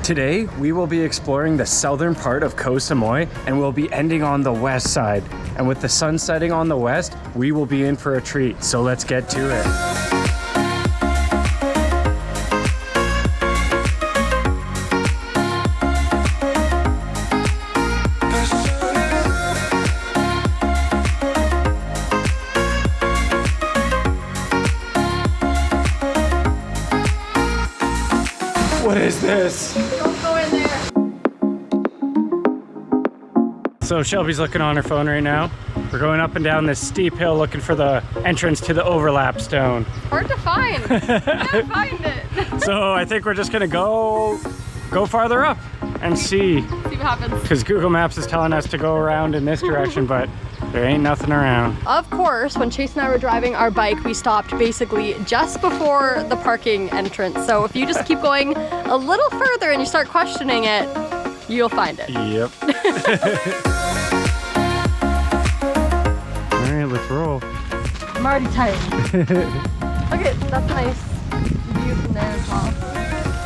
Today, we will be exploring the southern part of Ko Samui and we'll be ending on the west side. And with the sun setting on the west, we will be in for a treat. So let's get to it. What is this? Don't go in there. So Shelby's looking on her phone right now. We're going up and down this steep hill looking for the entrance to the overlap stone. Hard to find. Can't find it. So I think we're just gonna go farther up and see. See what happens. Because Google Maps is telling us to go around in this direction, but there ain't nothing around. Of course, when Chase and I were driving our bike, we stopped basically just before the parking entrance. So if you just keep going a little further and you start questioning it, you'll find it. Yep. All right, let's roll. I'm already tired. Look at, that's a nice view from there as well.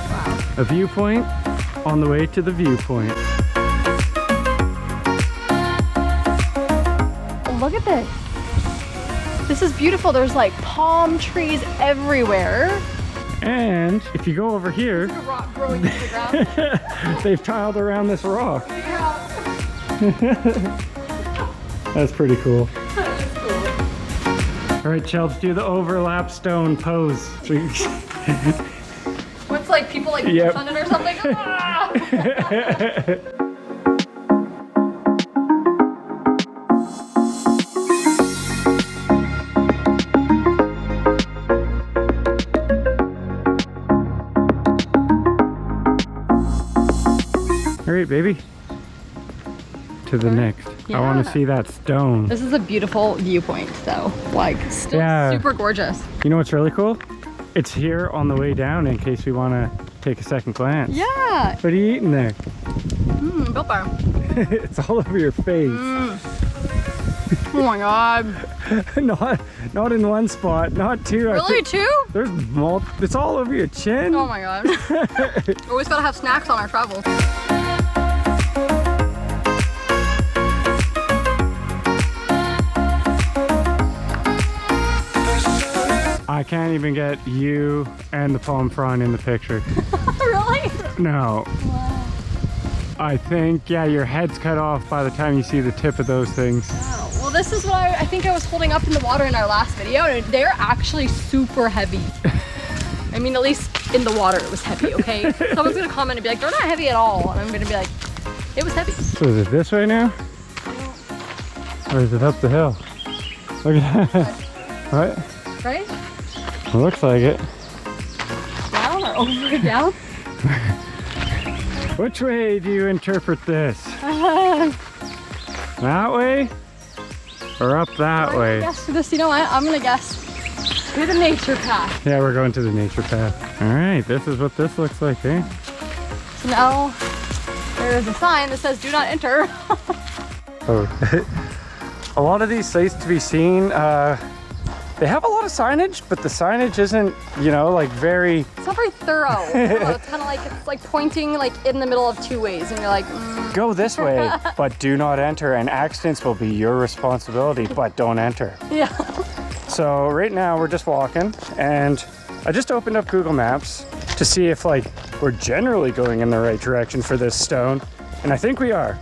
Wow. A viewpoint on the way to the viewpoint. Look at this. This is beautiful. There's like palm trees everywhere. And if you go over here, There's a rock growing into the ground. they've tiled around this rock. Yeah. That's pretty cool. That is cool. All right, Shelbs, do the overlap stone pose. What's like people like Yep. on it or something? Ah! All right, baby. To the next. I want Yeah. to see that stone. This is a beautiful viewpoint though. Like still Yeah. super gorgeous. You know what's really cool? It's here on the way down in case we want to take a second glance. Yeah. What are you eating there? Built bar. It's all over your face. Oh my god. not in one spot, not two. Really too? There's it's all over your chin. Oh my god. Always gotta have snacks on our travels. I can't even get you and the palm frond in the picture. Really? No. Wow. I think, yeah, your head's cut off by the time you see the tip of those things. Wow. Well, this is what I think I was holding up in the water in our last video, and they're actually super heavy. I mean, at least in the water it was heavy, okay? Someone's gonna comment and be like, they're not heavy at all. And I'm gonna be like, it was heavy. So is it this way now? Or is it up the hill? Look at that. What? Right? It looks like it. Down or over down? Which way do you interpret this? That way? Or up that way? Guess this, you know what? I'm gonna guess to the nature path. Yeah, we're going to the nature path. All right, this is what this looks like, eh? So now there is a sign that says do not enter. Oh. A lot of these sites to be seen, they have a lot of signage, but the signage isn't, you know, like very... It's not very thorough. I don't know, it's kind of like, it's like pointing like in the middle of two ways and you're like, Go this way, but do not enter, and accidents will be your responsibility, but don't enter. yeah. So right now we're just walking, and I just opened up Google Maps to see if like we're generally going in the right direction for this stone, and I think we are.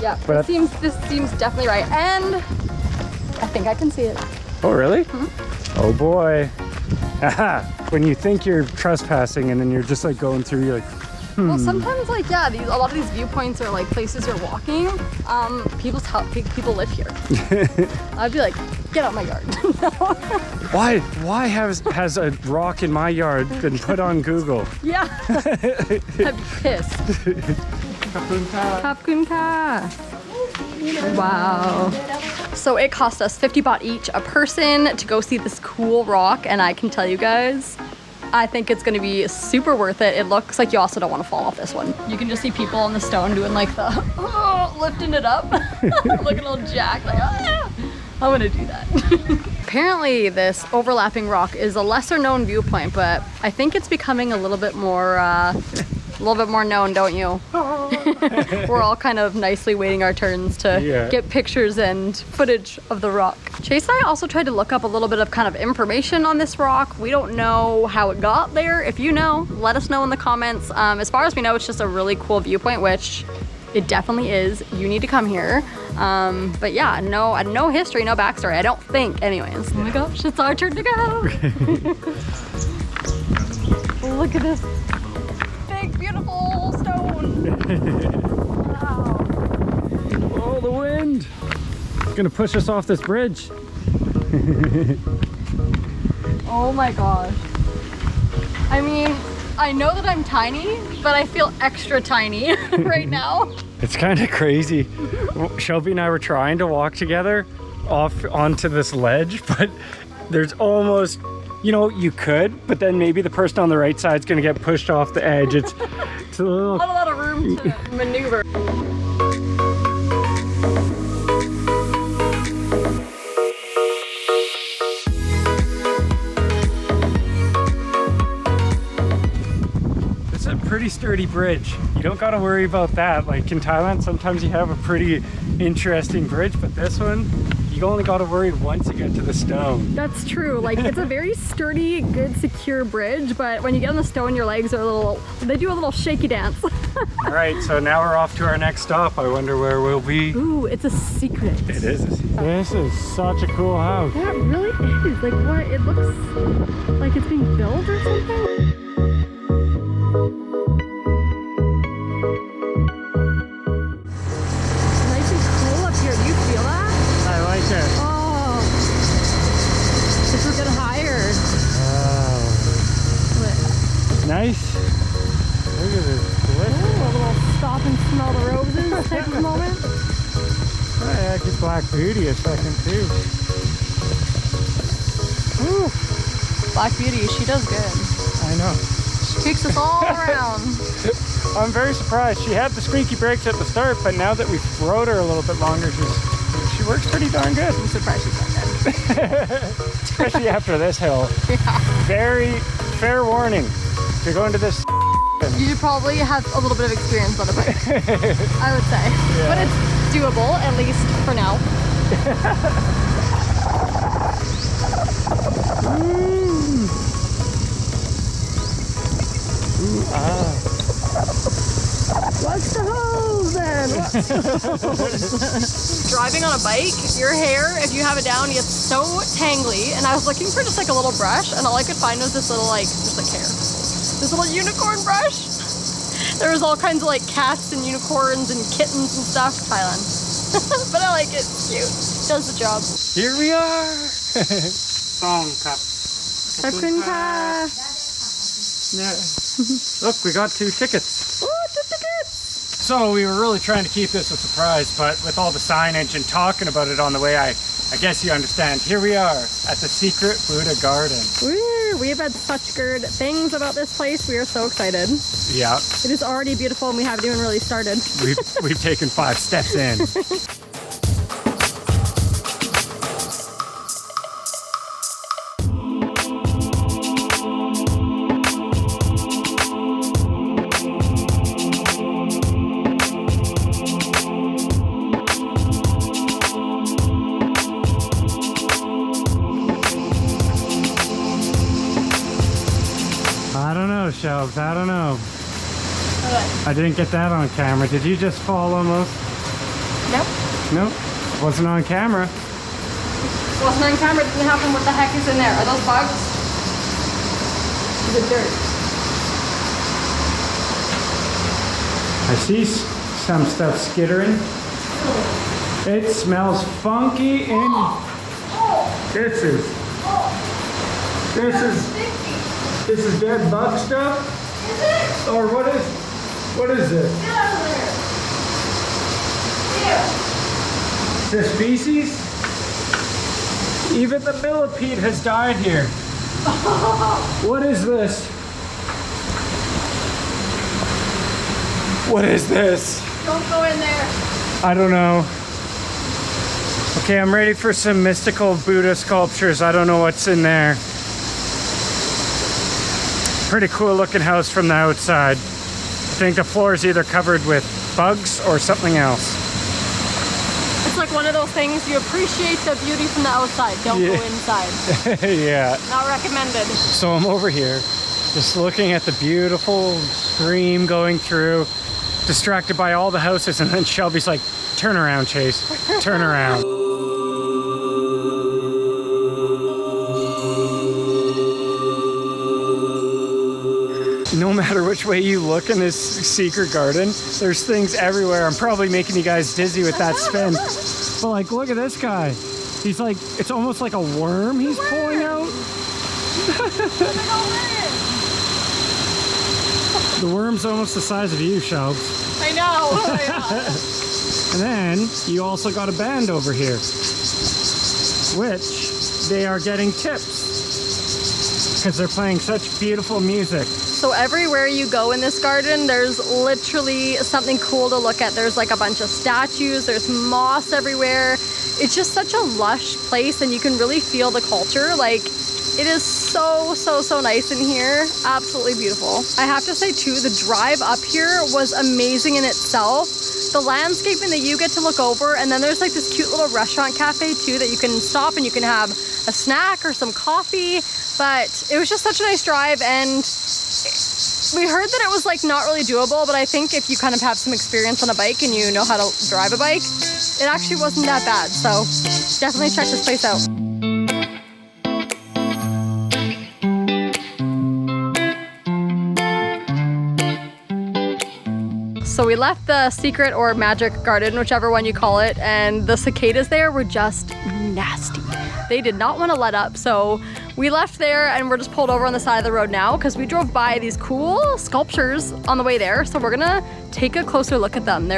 Yeah, But this seems definitely right. And I think I can see it. Oh, really? Oh boy. Aha. When you think you're trespassing and then you're just like going through, you're like, Well, sometimes like, yeah, a lot of these viewpoints are like places you're walking. People live here. I'd be like, get out my yard. why has a rock in my yard been put on Google? Yeah. I'd be pissed. Kapkun ka. Wow. So it cost us 50 baht each a person to go see this cool rock, and I can tell you guys, I think it's gonna be super worth it. It looks like you also don't want to fall off this one. You can just see people on the stone doing like the, lifting it up, looking all jacked, like, I want to do that. Apparently this overlapping rock is a lesser known viewpoint, but I think it's becoming a little bit more A little bit more known, don't you? We're all kind of nicely waiting our turns to get pictures and footage of the rock. Chase and I also tried to look up a little bit of kind of information on this rock. We don't know how it got there. If you know, let us know in the comments. As far as we know, it's just a really cool viewpoint, which it definitely is. You need to come here. But yeah, no history, no backstory. I don't think, anyways. Oh my gosh, it's our turn to go. Look at this big, beautiful stone. Wow. Oh, the wind. It's gonna push us off this bridge. Oh my gosh. I mean, I know that I'm tiny, but I feel extra tiny right now. It's kind of crazy. Shelby and I were trying to walk together off onto this ledge, but there's almost, you know, you could, but then maybe the person on the right side is going to get pushed off the edge. It's a little... Not a lot of room to maneuver. Pretty sturdy bridge. You don't got to worry about that. Like in Thailand, sometimes you have a pretty interesting bridge, but this one, you only got to worry once you get to the stone. That's true. Like it's a very sturdy, good, secure bridge, but when you get on the stone, your legs are they do a little shaky dance. All right, so now we're off to our next stop. I wonder where we'll be. Ooh, it's a secret. It is a secret. This is such a cool house. Yeah, it really is. Like what? It looks like it's being built or something. Oh, this is getting higher. Wow. Nice. Look at this. Ooh, a little stop and smell the roses type of moment. Oh, yeah, give Black Beauty a second too. Ooh. Black Beauty, she does good. I know. She takes us all around. I'm very surprised. She had the squeaky brakes at the start, but now that we've rode her a little bit longer, she works pretty darn good. I'm surprised she's not dead. Especially after this hill. Yeah. Very fair warning. If you're going to this, you should probably have a little bit of experience on a bike, I would say. Yeah. But it's doable, at least for now. What's the hose then? Driving on a bike, your hair, if you have it down, gets so tangly. And I was looking for just like a little brush, and all I could find was this little just like hair. This little unicorn brush. There was all kinds of like cats and unicorns and kittens and stuff. Thailand. But I like it. It's cute. Does the job. Here we are. Song cup. Yeah. Look, we got 2 tickets. Ooh, 2 tickets. So we were really trying to keep this a surprise, but with all the signage and talking about it on the way, I guess you understand. Here we are at the secret Buddha garden. Woo, we have had such good things about this place. We are so excited. Yeah. It is already beautiful and we haven't even really started. We've taken 5 steps in. Shelves, I don't know. What? I didn't get that on camera. Did you just fall almost? Nope. Nope. Wasn't on camera. Wasn't on camera. It didn't happen. What the heck is in there? Are those bugs? Is it dirt? I see some stuff skittering. It smells funky and this is dead bug stuff? Is it? Or what is this? Get out of there. Ew. Is this species? Even the millipede has died here. What is this? What is this? Don't go in there. I don't know. Okay, I'm ready for some mystical Buddha sculptures. I don't know what's in there. Pretty cool looking house from the outside. think the floor is either covered with bugs or something else. It's like one of those things, you appreciate the beauty from the outside, don't go inside. Yeah. Not recommended. So I'm over here, just looking at the beautiful stream going through, distracted by all the houses, and then Shelby's like, turn around, Chase, turn around. No matter which way you look in this secret garden, there's things everywhere. I'm probably making you guys dizzy with that spin. But like, look at this guy. He's like, it's almost like a worm he's pulling out. The worm's almost the size of you, Shelbs. I know. And then you also got a band over here, which they are getting tips because they're playing such beautiful music. So everywhere you go in this garden, there's literally something cool to look at. There's like a bunch of statues, there's moss everywhere. It's just such a lush place and you can really feel the culture. Like, it is so nice in here. Absolutely beautiful. I have to say too, the drive up here was amazing in itself. The landscaping that you get to look over, and then there's like this cute little restaurant cafe too that you can stop and you can have a snack or some coffee. But it was just such a nice drive, and we heard that it was like not really doable, but I think if you kind of have some experience on a bike and you know how to drive a bike, it actually wasn't that bad. So definitely check this place out. So we left the secret or magic garden, whichever one you call it, and the cicadas there were just nasty. They did not want to let up, so we left there and we're just pulled over on the side of the road now because we drove by these cool sculptures on the way there, so we're gonna take a closer look at them.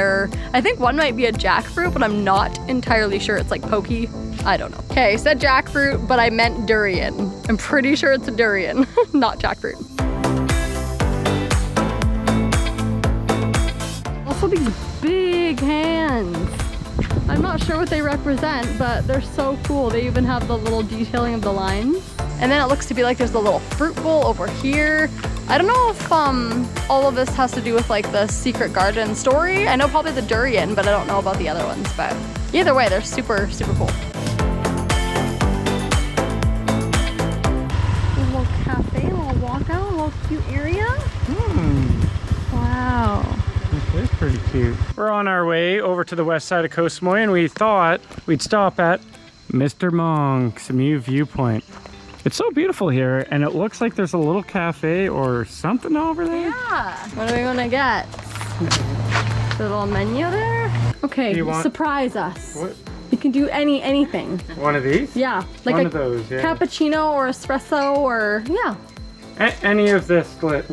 I think one might be a jackfruit, but I'm not entirely sure. It's like pokey. I don't know. Okay, I said jackfruit, but I meant durian. I'm pretty sure it's a durian, not jackfruit. Also these big hands. I'm not sure what they represent, but they're so cool. They even have the little detailing of the lines. And then it looks to be like there's a little fruit bowl over here. I don't know if all of this has to do with like the secret garden story. I know probably the durian, but I don't know about the other ones. But either way, they're super cool. A little cafe, a little walkout, a little cute area. Wow. It's pretty cute. We're on our way over to the west side of Ko Samui, and we thought we'd stop at Mr.Mong Samui View Point. It's so beautiful here, and it looks like there's a little cafe or something over there. Yeah. What are we gonna get? The little menu there? Okay, surprise us. What? You can do anything. One of these? Yeah. Like one of those, yeah. Cappuccino or espresso or, yeah. Any of this split.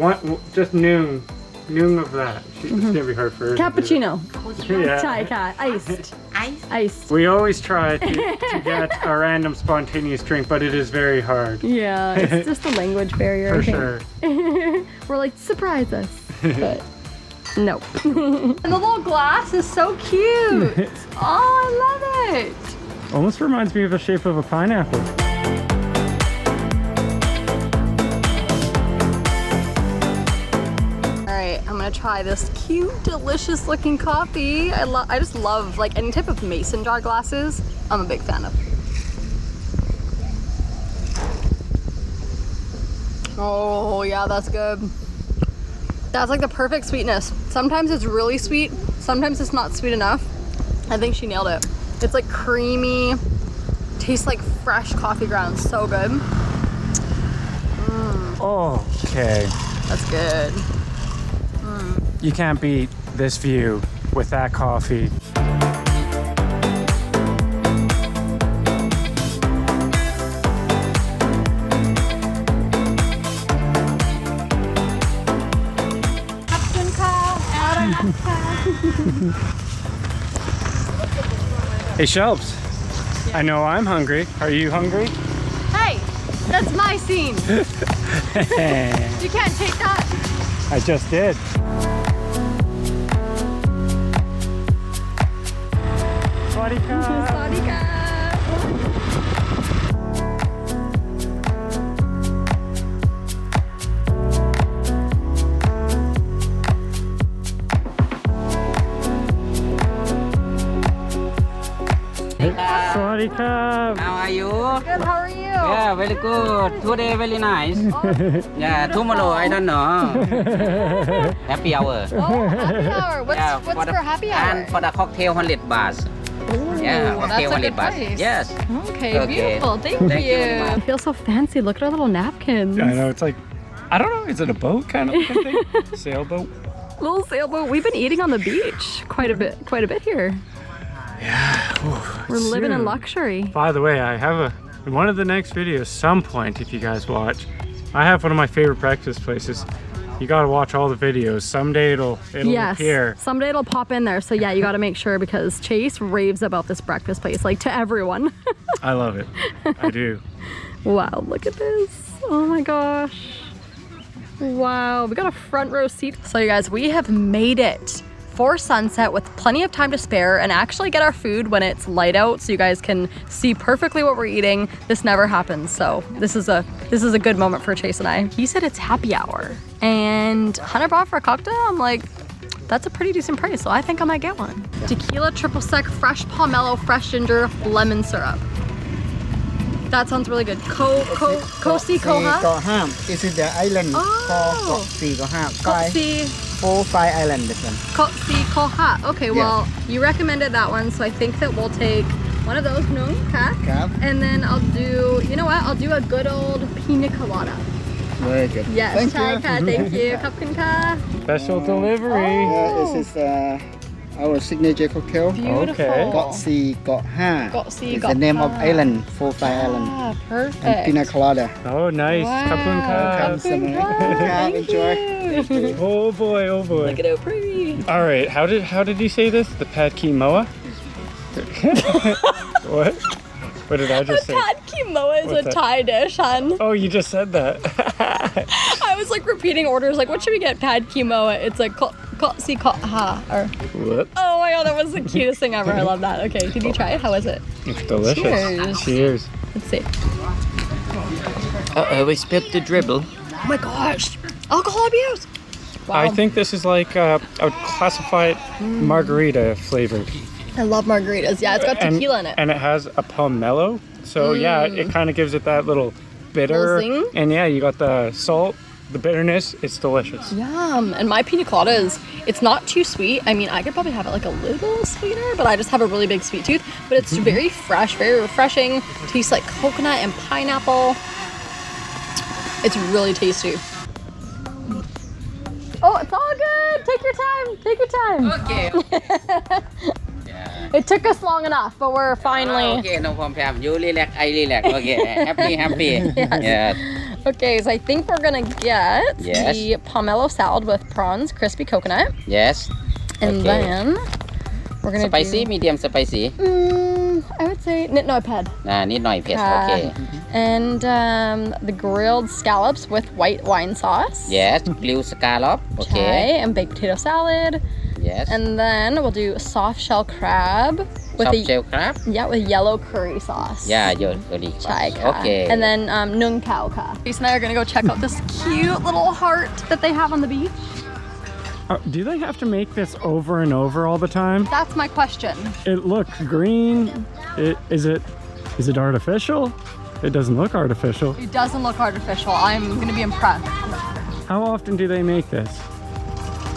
Just noon of that. It's gonna be hard for her. Cappuccino. Yeah. Chai, iced. Iced. We always try to get a random spontaneous drink, but it is very hard. Yeah, it's just a language barrier. For sure. We're like, surprise us. But no. And the little glass is so cute. Oh, I love it. Almost reminds me of the shape of a pineapple. I'm gonna try this cute, delicious looking coffee. I just love like any type of mason jar glasses. I'm a big fan of. Oh yeah, that's good. That's like the perfect sweetness. Sometimes it's really sweet, sometimes it's not sweet enough. I think she nailed it. It's like creamy, tastes like fresh coffee grounds. So good. Okay. That's good. You can't beat this view with that coffee. Hey Shelbs, I know I'm hungry. Are you hungry? Hey, that's my scene. You can't take that. I just did. Sawadee-krab. How are you? Good, how are you? Yeah, very good. Today very nice. Yeah, tomorrow I don't know. Happy hour. Oh, happy hour. What's for happy hour? And for the cocktail 100 baht. Yeah, Ooh, cocktail that's a 100 good baht. price. Yes. Okay, beautiful. Thank you. very much. I feel so fancy. Look at our little napkins. I know, it's like, I don't know, is it a boat kind of looking thing? Sailboat? Little sailboat. We've been eating on the beach quite a bit here. Yeah. We're living in luxury. By the way, I have in one of the next videos, some point, if you guys watch, I have one of my favorite breakfast places. You gotta watch all the videos. Someday it'll Yes, appear. someday it'll pop in there. So yeah, you gotta make sure because Chase raves about this breakfast place, like to everyone. I love it. I do. Wow, look at this. Oh my gosh. Wow, we got a front row seat. So you guys, we have made it for sunset with plenty of time to spare and actually get our food when it's light out so you guys can see perfectly what we're eating. This never happens, so this is a good moment for Chase and I. He said it's happy hour and 100 baht for a cocktail. I'm like, that's a pretty decent price, so I think I might get one. Tequila, triple sec, fresh pomelo, fresh ginger, lemon syrup. That sounds really good. Ko Ha? This is the island called Koh Samui. Ko 4-5 island this one. Ko Ha. Okay, well, you recommended that one, so I think that we'll take one of those nung ka. And then I'll do, you know what? I'll do a good old pina colada. Very good. Yes, Thank chai you. ka, thank you. Kapkan ka. Special delivery. This is our signature cocktail. Beautiful. Okay. Got C, got Ha. Got C, It's got the name of Ha. island, 4-5 island. Ah, perfect. And pina colada. Oh, nice. Kapun ka. Ko Samui. Thank Enjoy. you. Oh boy, oh boy. Look at how pretty. All right, how did you say this? The pad ki moa? What? What did I just say? Pad ki moa is What's a that? Thai dish, hun. Oh, you just said that. I was like repeating orders, like, what should we get? Pad ki moa. It's like ko si ko ha. Or, What? oh my god, that was the cutest thing ever. I love that. Okay, did you try it? How was it? It's delicious. Cheers. Cheers. Let's see. We spilled the dribble. Oh my gosh. Alcohol abuse. Wow. I think this is like, I would classify it margarita flavored. I love margaritas. Yeah, it's got tequila in it. And it has a pomelo. So yeah, it kind of gives it that little bitter. Little zing? And yeah, you got the salt, the bitterness. It's delicious. Yum. And my pina colada it's not too sweet. I mean, I could probably have it like a little sweeter, but I just have a really big sweet tooth. But it's very fresh, very refreshing. Tastes like coconut and pineapple. It's really tasty. Oh, it's all good. Take your time. Take your time. Okay. It took us long enough, but we're finally... Okay, no problem. You relax, I relax. Okay, happy. Yes. Yeah. Okay, so I think we're gonna get Yes. the pomelo salad with prawns, crispy coconut. Yes. And Okay. then we're gonna Spicy, do... medium spicy. I would say... No, pad. นิดหน่อยเผ็ด Okay. And the grilled scallops with white wine sauce. Yes, grilled scallop. Okay. Okay, and baked potato salad. Yes. And then we'll do soft shell crab with Soft shell crab. Yeah, with yellow curry sauce. Yeah, your Chai ka. Okay. And then nung kao ka. Lisa and I are gonna go check out this cute little heart that they have on the beach. Do they have to make this over and over all the time? That's my question. It looks green. Is it artificial? It doesn't look artificial. It doesn't look artificial. I'm gonna be impressed. How often do they make this?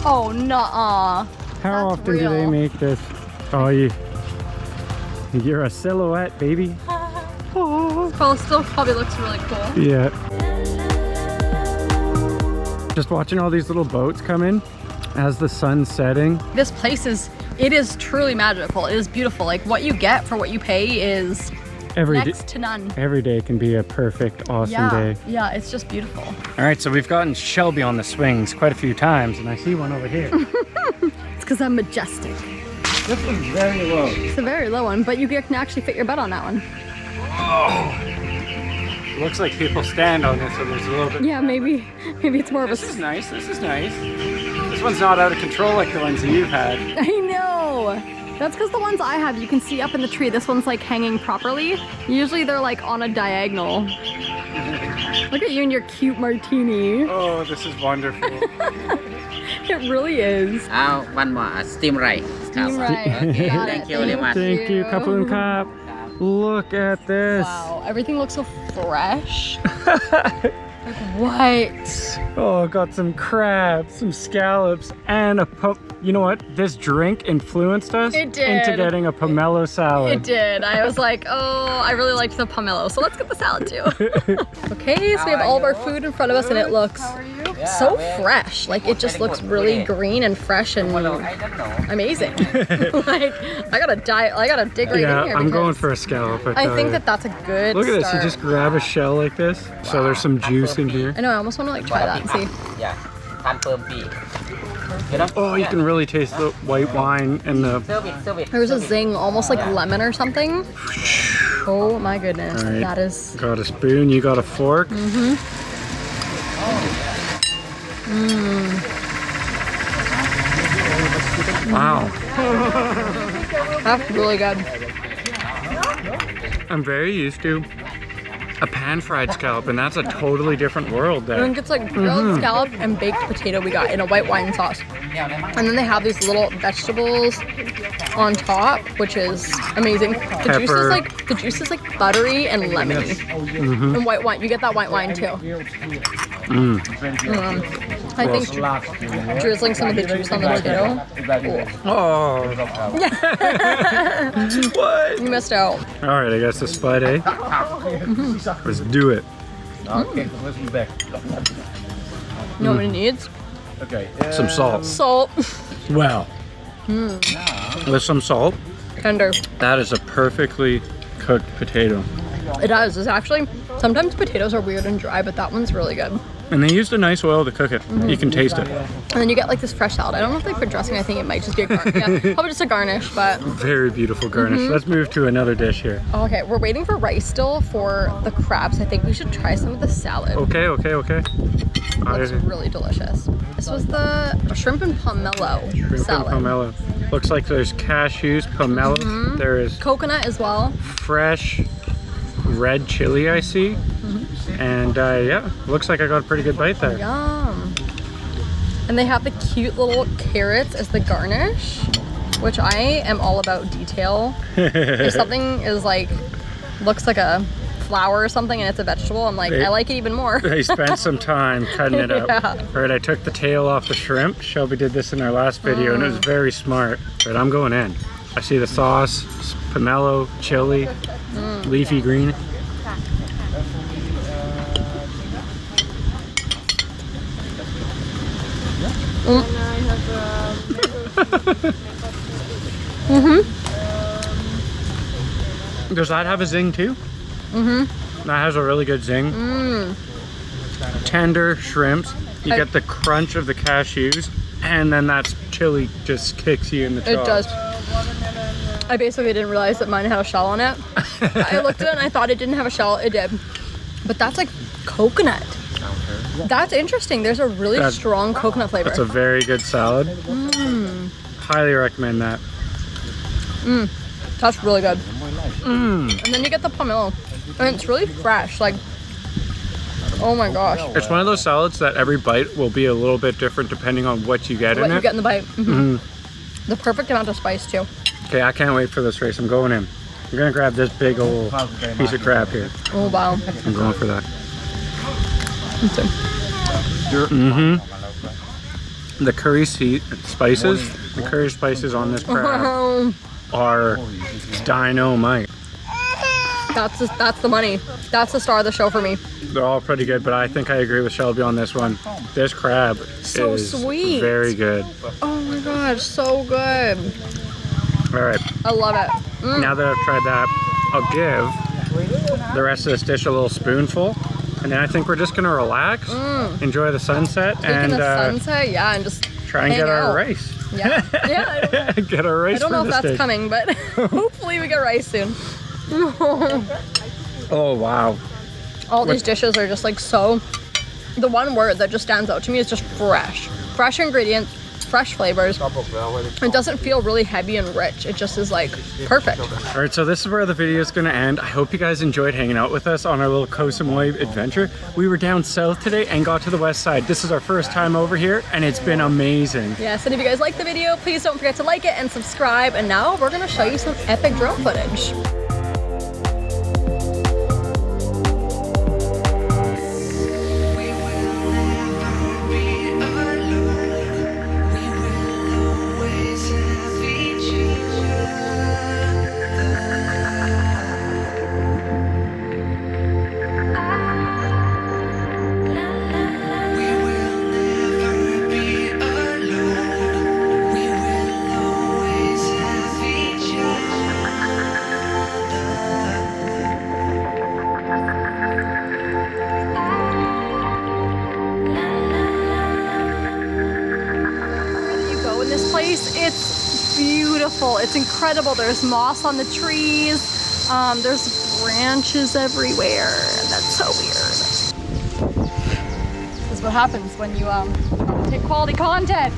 Oh, nuh-uh. How That's often do they real. make this? Oh, you're a silhouette, baby. Well, it still probably looks really cool. Yeah. Just watching all these little boats come in as the sun's setting. This place it is truly magical. It is beautiful. Like what you get for what you pay is next to none. Every day can be a perfect, awesome day. Yeah, it's just beautiful. All right, so we've gotten Shelby on the swings quite a few times, and I see one over here. It's because I'm majestic. This one's very low. It's a very low one, but you can actually fit your butt on that one. Looks like people stand on this, so there's a little bit. Yeah, maybe it's more of This is nice. This is nice. This one's not out of control like the ones that you've had. I know. That's because the ones I have, you can see up in the tree. This one's like hanging properly. Usually they're like on a diagonal. Look at you and your cute martini. Oh, this is wonderful. It really is. One more steam rice. Steam rice. Okay, Got it. thank you very much. Thank you, Kapun Kap. Look at this. Wow, everything looks so fresh. Like, what? Oh, got some crabs, some scallops, and you know what? This drink influenced us It did. into getting a pomelo salad. It did. I was like, oh, I really liked the pomelo, so let's get the salad too. Okay, so we have all of our food in front of us and it looks so fresh. Like it just looks really green and fresh and amazing. Like I gotta dig right in here. I'm going because for a scallop. I think that's a good Look at this, start. you just grab a shell like this. So there's some juice in here. I know, I almost want to like try that and see. Yeah. Tan perm pi. You know? Oh, you can really taste the white wine and the... Serve it. There's a zing, almost like lemon or something. Oh my goodness, All right. that is. Got a spoon, you got a fork. Wow. That's really good. I'm very used to a pan-fried scallop, and that's a totally different world I there. think it's like grilled scallop and baked potato we got in a white wine sauce. And then they have these little vegetables on top, which is amazing. The juice is like buttery and lemony. And white wine, you get that white wine too. I think drizzling some of the juice on the potato. Oh. What? You missed out. All right, I guess the spud, eh? Let's do it. You know what it needs? Some salt. Salt. Wow. With some salt, Tender. that is a perfectly cooked potato. It does. It's actually, sometimes potatoes are weird and dry, but that one's really good. And they used a nice oil to cook it. You can taste it. And then you get like this fresh salad. I don't know if they put dressing. I think it might just be a garnish. Yeah, probably just a garnish, but. Very beautiful garnish. Let's move to another dish here. Okay, we're waiting for rice still for the crabs. I think we should try some of the salad. Okay. Looks really delicious. This was the shrimp and pomelo Shrimp salad. and pomelo. Looks like there's cashews, pomelo. There is Coconut as well. fresh red chili I see. And yeah, looks like I got a pretty good bite there. Yum. And they have the cute little carrots as the garnish, which I am all about detail. If something is like, looks like a flower or something and it's a vegetable, I'm like, I like it even more. They spent some time cutting it up. Yeah. All right, I took the tail off the shrimp. Shelby did this in our last video and it was very smart. But I'm going in. I see the sauce, pomelo, chili, leafy green. Does that have a zing too? That has a really good zing. Tender shrimps. You get the crunch of the cashews, and then that chili just kicks you in the chops. It does. I basically didn't realize that mine had a shell on it. I looked at it and I thought it didn't have a shell. It did. But that's like coconut. That's interesting. There's a really strong coconut flavor. It's a very good salad. Highly recommend that. That's really good. And then you get the pomelo. And it's really fresh. Like, oh my gosh. It's one of those salads that every bite will be a little bit different depending on what you get What in you it. get in the bite. The perfect amount of spice too. Okay, I can't wait for this race. I'm going in. I'm gonna grab this big old piece of crab here. Oh wow. I'm going for that. The curry spices, the curry spices on this crab are dynamite. That's the money. That's the star of the show for me. They're all pretty good, but I think I agree with Shelby on this one. This crab So is sweet. very good. Oh my gosh, so good. All right, I love it. now that I've tried that, I'll give the rest of this dish a little spoonful. And then I think we're just gonna relax, enjoy the sunset, and the sunset, yeah, and just try and hang get our out. rice. Yeah, yeah. Get our rice I don't for know if this that's dish. coming, but hopefully we get rice soon. Oh wow. All these dishes are just like so. The one word that just stands out to me is just fresh. Fresh ingredients, fresh flavors. It doesn't feel really heavy and rich. It just is like perfect. All right, so this is where the video is gonna end. I hope you guys enjoyed hanging out with us on our little Ko Samui adventure. We were down south today and got to the west side. This is our first time over here and it's been amazing. Yes, and if you guys like the video, please don't forget to like it and subscribe. And now we're gonna show you some epic drone footage. place. It's beautiful. It's incredible. There's moss on the trees. There's branches everywhere. And that's so weird. This is what happens when you take quality content.